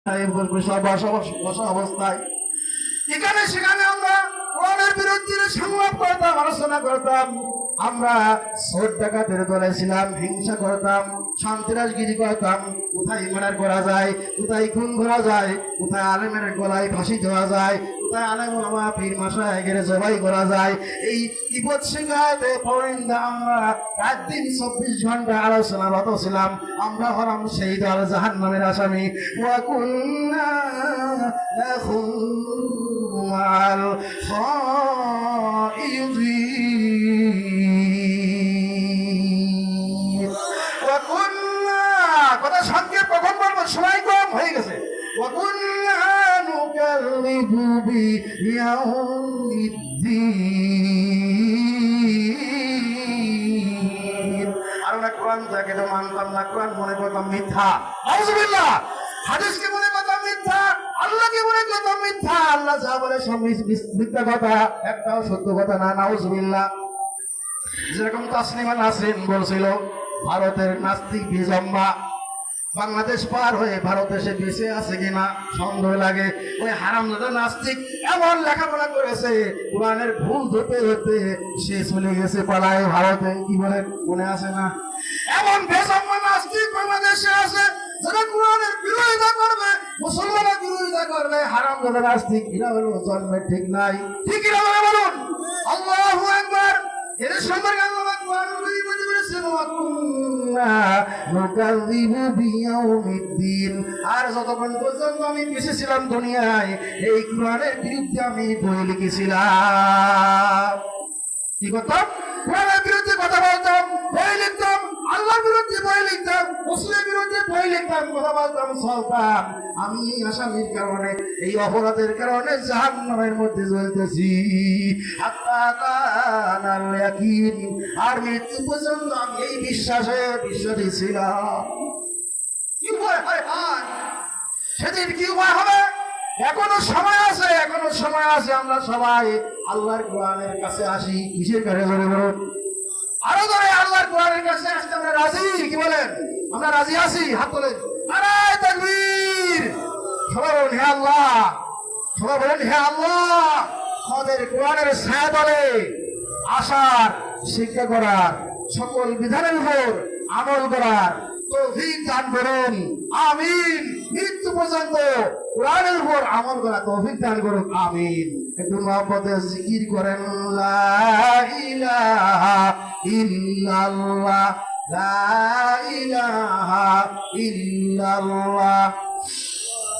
বসা অবস্থায় এখানে সেখানে আমরা কোরআনের বিরুদ্ধে সংলাপ করতাম, আলোচনা করতাম। আমরা চোর ডাকাতের দলে ছিলাম, হিংসা করতাম, সন্ত্রাসগিরি করতাম। কোথায় মার্ডার করা যায়, কোথায় খুন করা যায়, কোথায় আলেমের গলায় ফাঁসি দেওয়া যায়, কোথায় আলেম ওলামা পীর মাশায়েখের জবাই করা যায়। এই বিপদ শিকায়তে পরিন্দা আমরা রাত দিন 24 ঘন্টা আলোচনারত ছিলাম। আমরা হলাম সেই দল জাহান্নামের আসামি। ওয়া কুন্না নাখুযু মা'আল খাইদিন। ওয়া কুন্না, কথা সংক্ষেপ কখন বলবো, সময় কম হয়ে গেছে। ওয়া কুন্না নুকাযযিবু বিয়াউমিদ্দিন। আর না কোরআন থেকে তো মানতাম না, কোরআন মনে করতাম মিথ্যা। নাউযুবিল্লাহ। হাদিসকে মনে করতাম মিথ্যা, আল্লাহকে মনে করতাম মিথ্যা। আল্লাহ যা বলে সব মিথ্যা কথা, একটাও সত্য কথা না। নাউযুবিল্লাহ। যেরকম তাসলিমা নাসরিন বলছিল, ভারতের নাস্তিক বিজম্মা বাংলাদেশ পার হয়ে ভারত এসে বেঁচে আছে কিনা সন্দেহ লাগে। ওই হারামজাদা নাস্তিক এমন লেখাপড়া করেছে, কোরআনের ভুল ধরতে ধরতে সে চলে গেছে পালায় ভারতে। কি বলেন, মনে আছে না? এমন বেজম্মা নাস্তিক বাংলাদেশে আছে যারা কোরআনের বিরোধিতা করবে, মুসলমানের বিরোধিতা করবে। হারামজাদা নাস্তিক এরা হলো জন্মের ঠিক নাই। ঠিক কিনা বলুন? আল্লাহু আকবার। এদের সম্পর্কে আল্লাহ কোরআন বলেছেন, ওয়া কুন্না নুকাযযিবু বিয়াউমিদ্দিন। আর যতক্ষণ পর্যন্ত আমি বেঁচে ছিলাম দুনিয়ায়, এই কোরআনের বিরুদ্ধে আমি বই লিখেছিলাম। কি করতাম? কোরআনের বিরুদ্ধে কথা বলতাম, বই লিখতাম। আল্লাহর বিরুদ্ধে বই লিখতাম, মুসলিমের বিরুদ্ধে বই লিখতাম, কথা বলতাম, চলতাম। আমি এই আসামির কারণে, এই অপরাধের কারণে জাহান্নামের মধ্যে জ্বলতেছি। হাত্তা কানাল ইয়াকিন। আর মৃত্যু পর্যন্ত আমি এই বিশ্বাসী ছিলাম। কি উপায় হয়? সেদিন কি উপায় হবে? এখনো সময় আছে, এখনো সময় আছে। আমরা সবাই আল্লাহর কোরআনের কাছে আসি। কিসের কাছে? জোরে বলুন, আরো ধরে। আল্লাহর কোরআনের কাছে আসতে আমরা রাজি। কি বলেন? আমরা রাজি আছি? হাত তোলেন। নারায়ে তাকবীর। সবাই বলুন হে আল্লাহ, সবাই বলুন হে আল্লাহ। আমাদের কোরআনের ছায়াতলে আসার, শিক্ষা করার, সকল বিধানের উপর আমল করার তৌফিক দান করুন। আমিন। মৃত্যু পর্যন্ত কোরআনের উপর আমল করা তৌফিক দান করুন। আমিন। একটু মহব্বতে জিকির করেন, লা ইলাহা ইল্লাল্লাহ, লা ইলাহা ইল্লাল্লাহ।